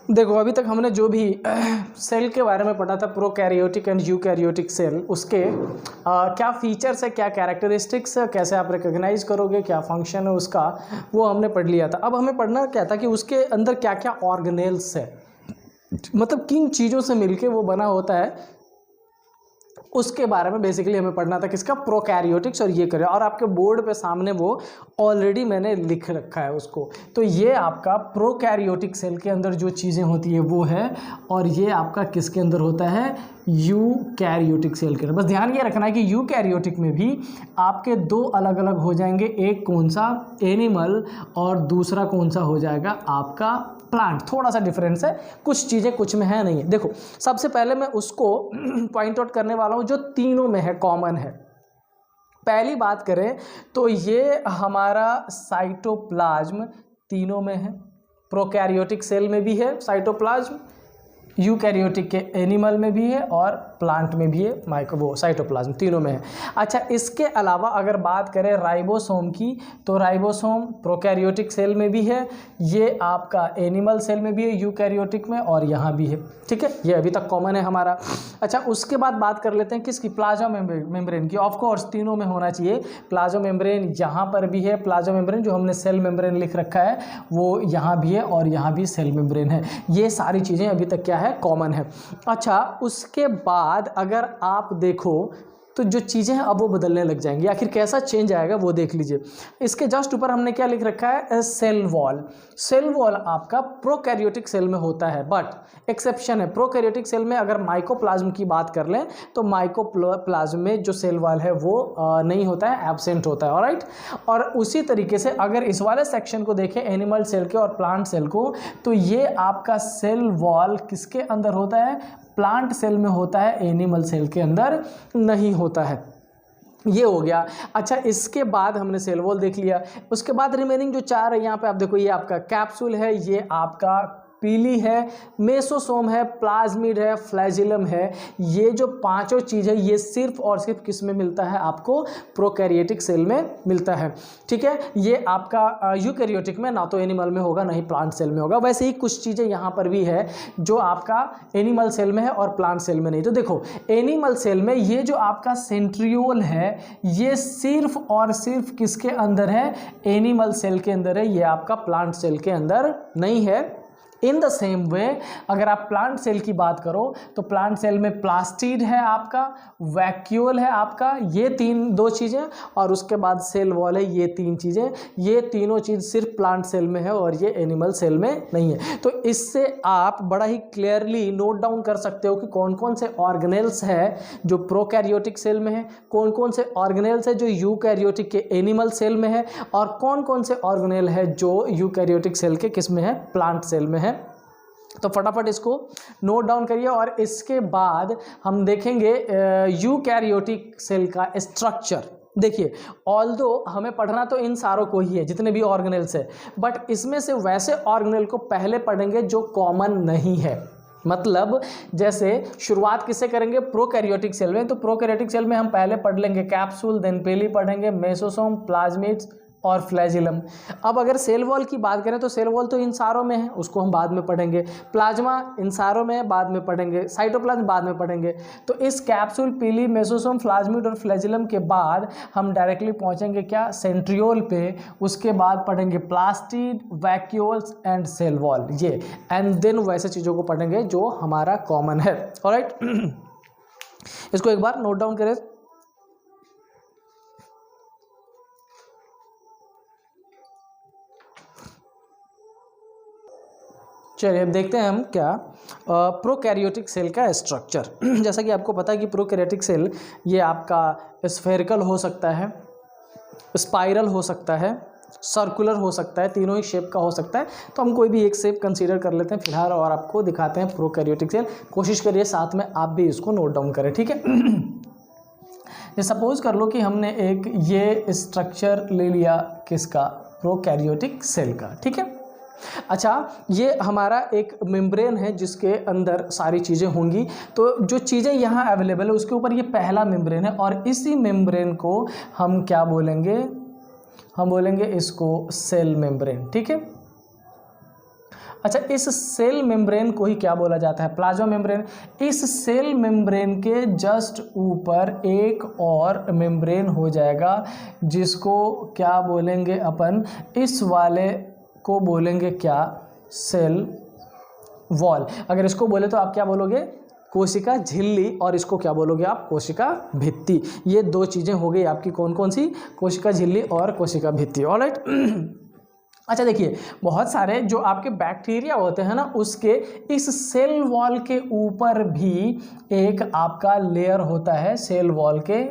देखो अभी तक हमने जो भी सेल के बारे में पढ़ा था, प्रोकैरियोटिक एंड यूकैरियोटिक सेल, उसके क्या फीचर्स है, क्या कैरेक्टरिस्टिक्स है, कैसे आप रिकॉग्नाइज करोगे, क्या फंक्शन है उसका, वो हमने पढ़ लिया था। अब हमें पढ़ना क्या था कि उसके अंदर क्या क्या ऑर्गेनेल्स है, मतलब किन चीज़ों से मिलके वो बना होता है, उसके बारे में बेसिकली हमें पढ़ना था। किसका? प्रोकैरियोटिक्स। और ये करें, और आपके बोर्ड पे सामने वो ऑलरेडी मैंने लिख रखा है उसको। तो ये आपका प्रोकैरियोटिक सेल के अंदर जो चीज़ें होती है वो है, और ये आपका किसके अंदर होता है? यूकैरियोटिक सेल के अंदर। बस ध्यान ये रखना है कि यूकैरियोटिक में भी आपके दो अलग अलग हो जाएंगे, एक कौन सा? एनिमल, और दूसरा कौन सा हो जाएगा? आपका प्लांट। थोड़ा सा डिफरेंस है, कुछ चीज़ें कुछ में है नहीं है। देखो सबसे पहले मैं उसको पॉइंट आउट करने वाला हूँ जो तीनों में है, कॉमन है। पहली बात करें तो ये हमारा साइटोप्लाज्म तीनों में है। प्रोकैरियोटिक सेल में भी है साइटोप्लाज्म, यूकैरियोटिक के एनिमल में भी है, और प्लांट में भी है वो साइटोप्लाज्म, तीनों में है। अच्छा, इसके अलावा अगर बात करें राइबोसोम की, तो राइबोसोम प्रोकैरियोटिक सेल में भी है, ये आपका एनिमल सेल में भी है, यूकैरियोटिक में, और यहाँ भी है। ठीक है, ये अभी तक कॉमन है हमारा। अच्छा, उसके बाद बात कर लेते हैं किसकी? प्लाज्मा मेम्ब्रेन की। ऑफ कोर्स तीनों में होना चाहिए। प्लाज्मा मेम्ब्रेन यहाँ पर भी है, प्लाज्मा मेम्ब्रेन जो हमने सेल मेम्ब्रेन लिख रखा है वो यहाँ भी है, और यहाँ भी सेल मेम्ब्रेन है। ये सारी चीज़ें अभी तक क्या है? कॉमन है। अच्छा, उसके बाद अगर आप देखो तो जो चीज़ें हैं अब वो बदलने लग जाएंगी। आखिर कैसा चेंज आएगा वो देख लीजिए। इसके जस्ट ऊपर हमने क्या लिख रखा है? Cell wall. सेल वॉल आपका प्रोकैरियोटिक सेल में होता है, बट एक्सेप्शन है। प्रोकैरियोटिक सेल में अगर माइकोप्लाज्म की बात कर लें तो माइकोप्लाज्म में जो सेल वॉल है वो नहीं होता है, एब्सेंट होता है। ऑलराइट। और उसी तरीके से अगर इस वाले सेक्शन को देखें, एनिमल सेल के और प्लांट सेल को, तो ये आपका सेल वॉल किसके अंदर होता है? प्लांट सेल में होता है, एनिमल सेल के अंदर नहीं होता है। ये हो गया। अच्छा, इसके बाद हमने सेल वॉल देख लिया। उसके बाद रिमेनिंग जो चार है यहाँ पे आप देखो, ये आपका कैप्सूल है, ये आपका पीली है, मेसोसोम है, प्लाज्मिड है, फ्लैजिलम है। ये जो पांचों चीज़ है ये सिर्फ और सिर्फ किस में मिलता है? आपको प्रोकैरियोटिक सेल में मिलता है। ठीक है, ये आपका यूकैरियोटिक में ना तो एनिमल में होगा ना ही प्लांट सेल में होगा। वैसे ही कुछ चीज़ें यहाँ पर भी है जो आपका एनिमल सेल में है और प्लांट सेल में नहीं। तो देखो एनिमल सेल में ये जो आपका सेंट्रियोल है ये सिर्फ और सिर्फ किसके अंदर है? एनिमल सेल के अंदर है, ये आपका प्लांट सेल के अंदर नहीं है। इन द सेम वे अगर आप प्लांट सेल की बात करो तो प्लांट सेल में प्लास्टिड है आपका, वैक्यूल है आपका, ये दो चीज़ें, और उसके बाद सेल वॉल है, ये तीन चीज़ें। ये तीनों चीज़ सिर्फ प्लांट सेल में है और ये एनिमल सेल में नहीं है। तो इससे आप बड़ा ही क्लियरली नोट डाउन कर सकते हो कि कौन कौन से ऑर्गेनेल्स है जो प्रोकैरियोटिक सेल में है, कौन कौन से ऑर्गेनेल्स है जो यूकैरियोटिक के एनिमल सेल में है, और कौन कौन से ऑर्गेनेल है जो यूकैरियोटिक सेल के किस में है? प्लांट सेल में है। तो फटाफट इसको नोट डाउन करिए। और इसके बाद हम देखेंगे यूकैरियोटिक सेल का स्ट्रक्चर। देखिए, ऑल्दो हमें पढ़ना तो इन सारों को ही है जितने भी ऑर्गेनेल्स है, बट इसमें से वैसे ऑर्गेनेल को पहले पढ़ेंगे जो कॉमन नहीं है। मतलब जैसे शुरुआत किससे करेंगे? प्रोकैरियोटिक सेल में। तो प्रोकैरियोटिक सेल में हम पहले पढ़ लेंगे कैप्सूल, देन पहले पढ़ेंगे मेसोसोम, प्लाज्मिड्स और फ्लैजिलम। अब अगर सेल वॉल की बात करें तो सेल वॉल तो इन सारों में है, उसको हम बाद में पढ़ेंगे। प्लाज्मा इन सारों में है, बाद में पढ़ेंगे। साइटोप्लाज्म बाद में पढ़ेंगे। तो इस कैप्सूल, पीली, मेसोसोम, प्लाज्मिड और फ्लैजिलम के बाद हम डायरेक्टली पहुंचेंगे क्या? सेंट्रियोल पे। उसके बाद पढ़ेंगे plastid, vacuoles and cell wall, ये, एंड देन वैसे चीज़ों को पढ़ेंगे जो हमारा कॉमन है। ऑलराइट, इसको एक बार नोट डाउन करें। चलिए अब देखते हैं हम क्या प्रोकैरियोटिक सेल का स्ट्रक्चर। जैसा कि आपको पता है कि प्रोकैरियोटिक सेल ये आपका स्फेरिकल हो सकता है, स्पाइरल हो सकता है, सर्कुलर हो सकता है, तीनों ही शेप का हो सकता है। तो हम कोई भी एक शेप कंसीडर कर लेते हैं फिलहाल और आपको दिखाते हैं प्रोकैरियोटिक सेल। कोशिश करिए साथ में आप भी इसको नोट डाउन करें, ठीक है। ये सपोज कर लो कि हमने एक ये स्ट्रक्चर ले लिया किसका? प्रोकैरियोटिक सेल का, ठीक है। अच्छा, ये हमारा एक मेम्ब्रेन है जिसके अंदर सारी चीज़ें होंगी। तो जो चीज़ें यहाँ अवेलेबल है उसके ऊपर ये पहला मेम्ब्रेन है, और इसी मेम्ब्रेन को हम क्या बोलेंगे? हम बोलेंगे इसको सेल मेम्ब्रेन, ठीक है। अच्छा, इस सेल मेम्ब्रेन को ही क्या बोला जाता है? Plasma membrane. इस सेल मेम्ब्रेन के जस्ट ऊपर एक और मेम्ब्रेन हो जाएगा जिसको क्या बोलेंगे अपन? इस वाले को बोलेंगे क्या? Cell wall. अगर इसको बोले तो आप क्या बोलोगे? कोशिका झिल्ली। और इसको क्या बोलोगे आप? कोशिका भित्ति। ये दो चीज़ें हो गई आपकी, कौन कौन सी? कोशिका झिल्ली और कोशिका भित्ति। ऑलराइट। अच्छा देखिए, बहुत सारे जो आपके बैक्टीरिया होते हैं ना, उसके इस सेल वॉल के ऊपर भी एक आपका लेयर होता है। सेल वॉल के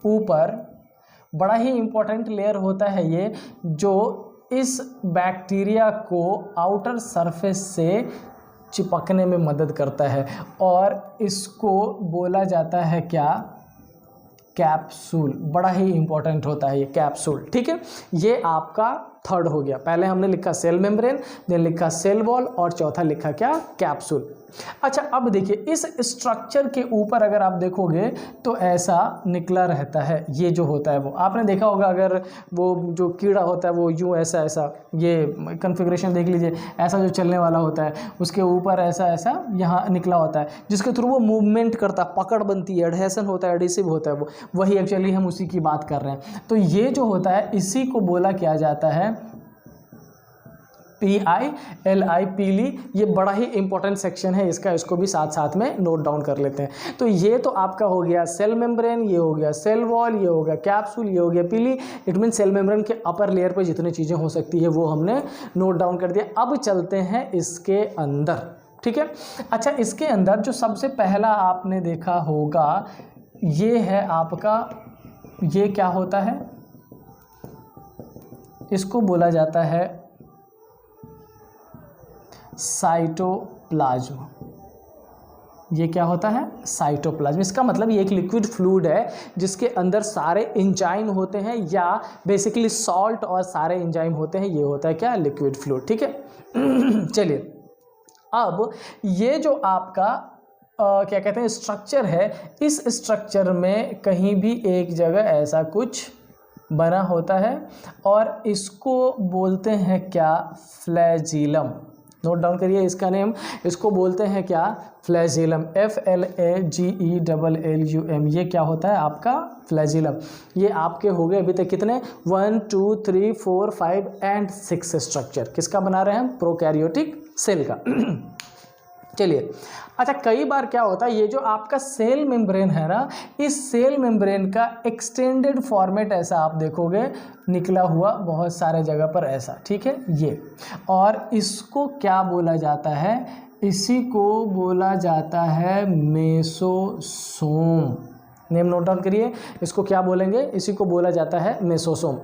ऊपर बड़ा ही इंपॉर्टेंट लेयर होता है ये, जो इस बैक्टीरिया को आउटर सरफेस से चिपकने में मदद करता है, और इसको बोला जाता है क्या? कैप्सूल। बड़ा ही इंपॉर्टेंट होता है ये कैप्सूल। ठीक है, ये आपका थर्ड हो गया। पहले हमने लिखा सेल मेम्ब्रेन, देन लिखा सेल वॉल, और चौथा लिखा क्या? कैप्सूल। अच्छा, अब देखिए इस स्ट्रक्चर के ऊपर अगर आप देखोगे तो ऐसा निकला रहता है। ये जो होता है वो आपने देखा होगा, अगर वो जो कीड़ा होता है वो यूँ ऐसा ऐसा, ये कन्फिग्रेशन देख लीजिए, ऐसा जो चलने वाला होता है उसके ऊपर ऐसा ऐसा यहाँ निकला होता है, जिसके थ्रू वो मूवमेंट करता है, पकड़ बनती है, एडहेसन होता है, एडिसिव होता है वो, वही एक्चुअली हम उसी की बात कर रहे हैं। तो ये जो होता है इसी को बोला क्या जाता है? PILI, पीली। ये बड़ा ही इंपॉर्टेंट सेक्शन है इसका, इसको भी साथ साथ में नोट डाउन कर लेते हैं। तो ये तो आपका हो गया सेल मेम्ब्रेन, ये हो गया सेल वॉल, ये हो गया कैप्सूल, ये हो गया पीली। इट मीन सेल मेम्ब्रेन के अपर लेयर पे जितनी चीज़ें हो सकती है वो हमने नोट डाउन कर दिया। अब चलते हैं इसके अंदर। ठीक है, अच्छा इसके अंदर जो सबसे पहला आपने देखा होगा ये है आपका, ये क्या होता है? इसको बोला जाता है साइटोप्लाज्म। ये क्या होता है? साइटोप्लाज्म। इसका मतलब ये एक लिक्विड फ्लूइड है जिसके अंदर सारे एंजाइम होते हैं, या बेसिकली सॉल्ट और सारे एंजाइम होते हैं। ये होता है क्या? Liquid fluid. ठीक है। चलिए, अब ये जो आपका क्या कहते हैं स्ट्रक्चर है, इस स्ट्रक्चर में कहीं भी एक जगह ऐसा कुछ बना होता है, और इसको बोलते हैं क्या? फ्लैजिलम। नोट डाउन करिए इसका नेम, इसको बोलते हैं क्या? फ्लैजिलम। FLAGELLUM। ये क्या होता है आपका? फ्लैजिलम। ये आपके हो गए अभी तक कितने? 1 2 3 4 5 एंड 6 स्ट्रक्चर। किसका बना रहे हैं हम? प्रोकैरियोटिक सेल का। चलिए, अच्छा कई बार क्या होता है, ये जो आपका सेल मेम्ब्रेन है ना, इस सेल मेम्ब्रेन का एक्सटेंडेड फॉर्मेट ऐसा आप देखोगे निकला हुआ बहुत सारे जगह पर ऐसा। ठीक है, ये, और इसको क्या बोला जाता है? इसी को बोला जाता है मेसोसोम। नेम नोट डाउन करिए, इसको क्या बोलेंगे? इसी को बोला जाता है मेसोसोम।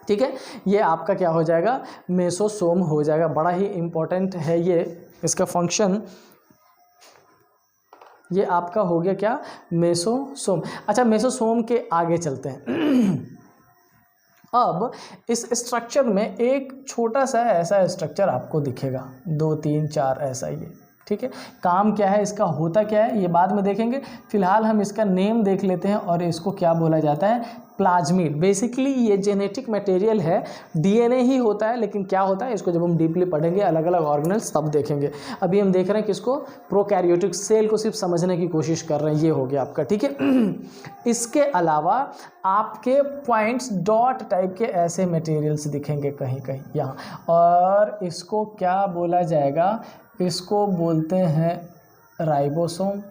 ठीक है, ये आपका क्या हो जाएगा? मेसोसोम हो जाएगा। बड़ा ही इंपॉर्टेंट है ये, इसका फंक्शन। ये आपका हो गया क्या? मेसोसोम। अच्छा, मेसोसोम के आगे चलते हैं। अब इस स्ट्रक्चर में एक छोटा सा ऐसा स्ट्रक्चर आपको दिखेगा, 2 3 4 ऐसा ये। ठीक है, काम क्या है इसका, होता क्या है ये बाद में देखेंगे। फिलहाल हम इसका नेम देख लेते हैं, और इसको क्या बोला जाता है? प्लाज्मिड। बेसिकली ये जेनेटिक मटेरियल है, DNA ही होता है, लेकिन क्या होता है इसको जब हम डीपली पढ़ेंगे अलग अलग ऑर्गेनल्स तब देखेंगे। अभी हम देख रहे हैं किसको? प्रोकैरियोटिक सेल को सिर्फ समझने की कोशिश कर रहे हैं। ये हो गया आपका। ठीक है, इसके अलावा आपके पॉइंट्स डॉट टाइप के ऐसे मटेरियल्स दिखेंगे कहीं कहीं यहाँ, और इसको क्या बोला जाएगा? इसको बोलते हैं राइबोसोम।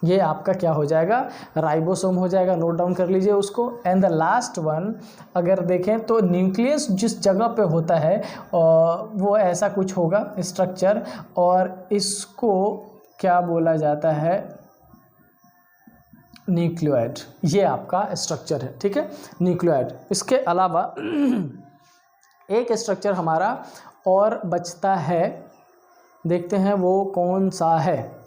ये आपका क्या हो जाएगा? राइबोसोम हो जाएगा। नोट डाउन कर लीजिए उसको। एंड द लास्ट वन अगर देखें तो न्यूक्लियस जिस जगह पे होता है वो ऐसा कुछ होगा स्ट्रक्चर, और इसको क्या बोला जाता है? न्यूक्लियोइड। ये आपका स्ट्रक्चर है। ठीक है, न्यूक्लियोइड। इसके अलावा एक स्ट्रक्चर हमारा और बचता है, देखते हैं वो कौन सा है।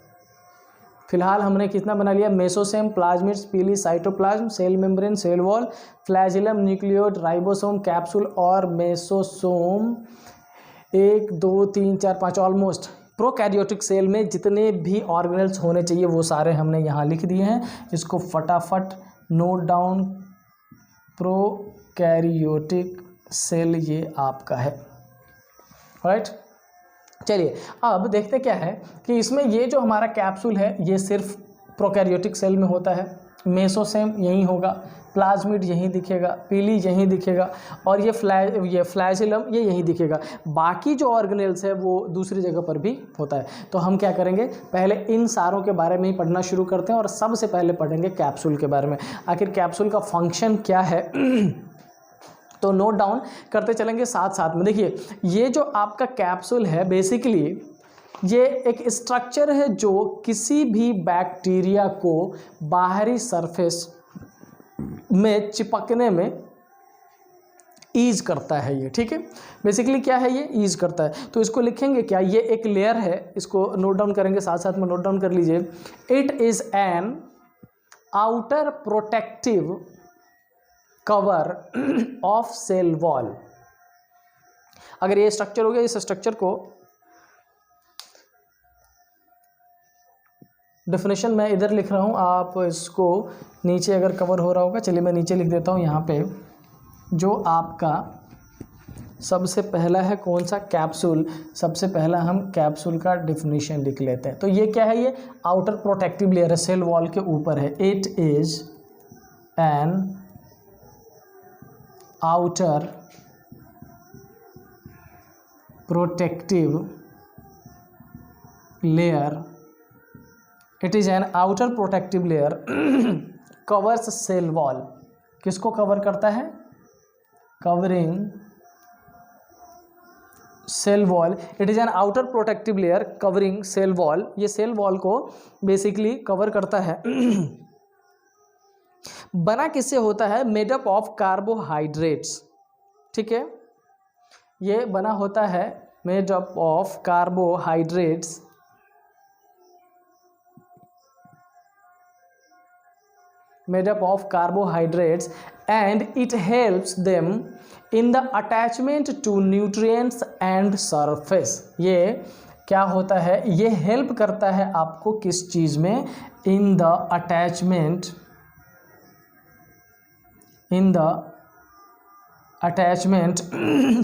फिलहाल हमने कितना बना लिया? Mesosome, plasmids, pili, cytoplasm, cell membrane, cell wall, flagellum, nucleoid, ribosome, capsule और मेसोसोम। 1 2 3 4 5 ऑलमोस्ट प्रोकैरियोटिक सेल में जितने भी ऑर्गेनल्स होने चाहिए वो सारे हमने यहाँ लिख दिए हैं। इसको फटाफट नोट डाउन। प्रोकैरियोटिक सेल ये आपका है। राइट। चलिए अब देखते क्या है कि इसमें ये जो हमारा कैप्सूल है ये सिर्फ प्रोकैरियोटिक सेल में होता है, मेसोसेम यहीं होगा, प्लाज्मिड यहीं दिखेगा, पीली यहीं दिखेगा, और ये फ्लैजिलम ये यहीं दिखेगा। बाकी जो ऑर्गेनेल्स है वो दूसरी जगह पर भी होता है। तो हम क्या करेंगे, पहले इन सारों के बारे में ही पढ़ना शुरू करते हैं और सबसे पहले पढ़ेंगे कैप्सूल के बारे में। आखिर कैप्सूल का फंक्शन क्या है तो नोट डाउन करते चलेंगे साथ साथ में। देखिए ये जो आपका कैप्सूल है बेसिकली ये एक स्ट्रक्चर है जो किसी भी बैक्टीरिया को बाहरी सरफेस में चिपकने में ईज करता है ये, ठीक है। बेसिकली क्या है, ये ईज करता है। तो इसको लिखेंगे क्या, ये एक लेयर है, इसको नोट डाउन करेंगे साथ साथ में, नोट डाउन कर लीजिए। It is an outer protective cover of cell wall. अगर ये स्ट्रक्चर हो गया, इस स्ट्रक्चर को डेफिनेशन मैं इधर लिख रहा हूँ, आप इसको नीचे अगर कवर हो रहा होगा, चलिए मैं नीचे लिख देता हूँ यहाँ पे। जो आपका सबसे पहला है कौन सा, कैप्सूल। सबसे पहला हम कैप्सूल का डेफिनेशन लिख लेते हैं। तो ये क्या है, ये आउटर प्रोटेक्टिव लेयर है, सेल वॉल के ऊपर है। It is an outer protective layer, it is an outer protective layer covers cell wall. किसको कवर करता है, covering cell wall. It is an outer protective layer covering cell wall. ये cell wall को basically cover करता है। बना किससे होता है, मेड अप ऑफ कार्बोहाइड्रेट्स, ठीक है। ये बना होता है made up of carbohydrates, made up of carbohydrates, and it helps them in the attachment to nutrients and surface। ये क्या होता है, ये हेल्प करता है आपको किस चीज़ में, इन the attachment, in the attachment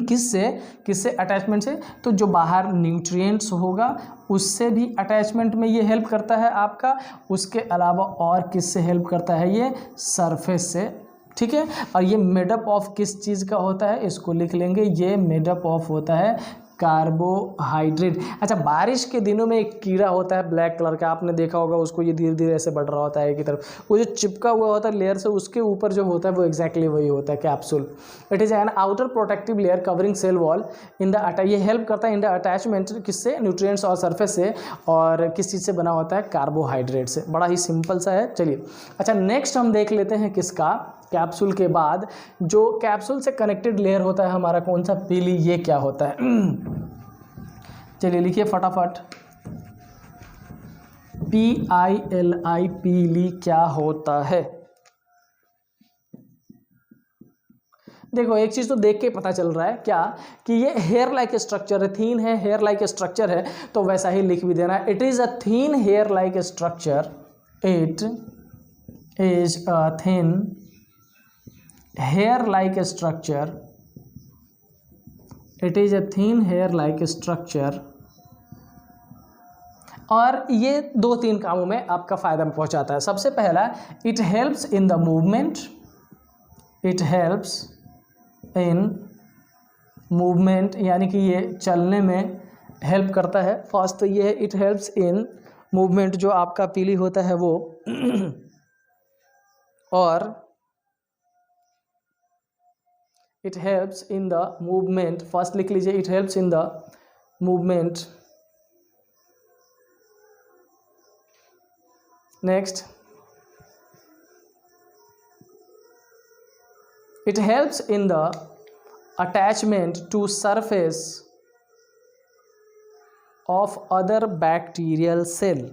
किससे, किससे अटैचमेंट से, तो जो बाहर न्यूट्रिएंट्स होगा उससे भी अटैचमेंट में ये हेल्प करता है आपका। उसके अलावा और किससे हेल्प करता है, ये सरफेस से, ठीक है। और ये मेडअप ऑफ किस चीज़ का होता है, इसको लिख लेंगे, ये मेडअप ऑफ होता है कार्बोहाइड्रेट। अच्छा, बारिश के दिनों में एक कीड़ा होता है ब्लैक कलर का, आपने देखा होगा उसको, ये धीरे धीरे ऐसे बढ़ रहा होता है एक ही तरफ, वो जो चिपका हुआ होता है लेयर से, उसके ऊपर जो होता है वो एग्जैक्टली वही होता है capsule. It is an outer protective layer covering cell wall in the ये हेल्प करता है इन द अटैचमेंट, किससे, न्यूट्रिएंट्स और सरफेस से, और किस चीज़ से बना होता है, कार्बोहाइड्रेट से। बड़ा ही सिंपल सा है। चलिए अच्छा, नेक्स्ट हम देख लेते हैं किसका, कैप्सूल के बाद जो कैप्सूल से कनेक्टेड लेयर होता है हमारा कौन सा, पीली, ये क्या होता है। चलिए लिखिए फटाफट, PILI, पीली क्या होता है। देखो एक चीज़ तो देख के पता चल रहा है क्या, कि ये हेयर लाइक स्ट्रक्चर है, थीन है, हेयर लाइक स्ट्रक्चर है, तो वैसा ही लिख भी देना है। It is a thin hair like structure, it is a thin hair like structure, it is a thin hair like structure। और ये दो तीन कामों में आपका फ़ायदा पहुंचाता है। सबसे पहला, it helps in the movement, it helps in movement, यानी कि ये चलने में हेल्प करता है। फर्स्ट तो ये है, it helps in movement, जो आपका पीली होता है वो और it helps in the movement, first लिख लीजिए, it helps in the movement। Next, it helps in the attachment to surface of other bacterial cell,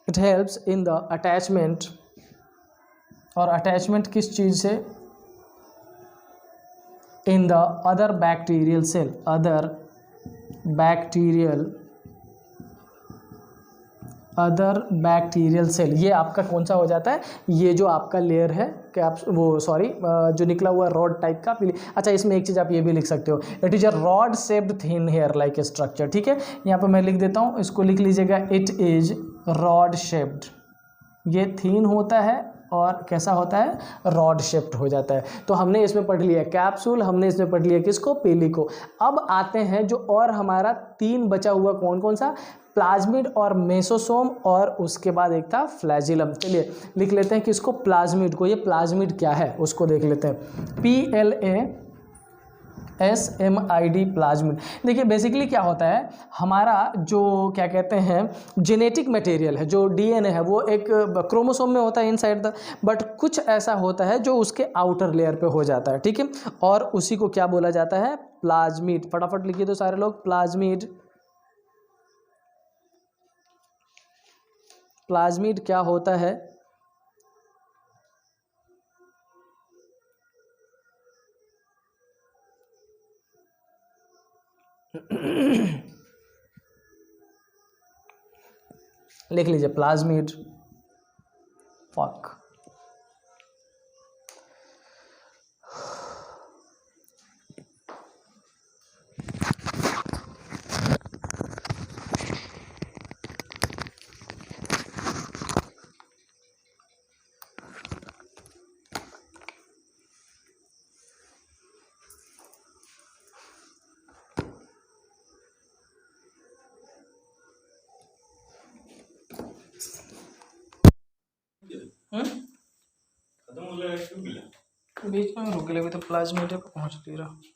it helps in the attachment, और अटैचमेंट किस चीज़ से, in the other bacterial cell, other bacterial other bacterial cell, ये आपका कौन सा हो जाता है, ये जो आपका लेयर है कैप्स वो सॉरी जो निकला हुआ रॉड टाइप का अच्छा इसमें एक चीज़ आप ये भी लिख सकते हो, it is a rod shaped thin hair like structure. ठीक है, यहाँ पर मैं लिख देता हूँ, इसको लिख लीजिएगा, इट इज रॉड शेप्ड, ये थिन होता है और कैसा होता है, रॉड शेप्ड हो जाता है। तो हमने इसमें पढ़ लिया कैप्सूल, हमने इसमें पढ़ लिया किसको, पेली को। अब आते हैं जो और हमारा 3 बचा हुआ, कौन कौन सा, प्लाज्मिड और मेसोसोम और उसके बाद एक था फ्लैजिलम। चलिए लिख लेते हैं किसको, प्लाज्मिड को। ये प्लाज्मिड क्या है उसको देख लेते हैं, PLASMID प्लाज्मिड। देखिए बेसिकली क्या होता है, हमारा जो क्या कहते हैं जेनेटिक मटेरियल है, जो DNA है, वो एक क्रोमोसोम में होता है इनसाइड द, बट कुछ ऐसा होता है जो उसके आउटर लेयर पे हो जाता है। ठीक है, और उसी को क्या बोला जाता है, प्लाज्मिड। फटाफट लिखिए तो सारे लोग, प्लाज्मिड। प्लाज्मिड क्या होता है, लिख लीजिए प्लाज्मिड। फक, बीच में रुक गए, तो प्लाज्मिड पे पहुंच नहीं रहा।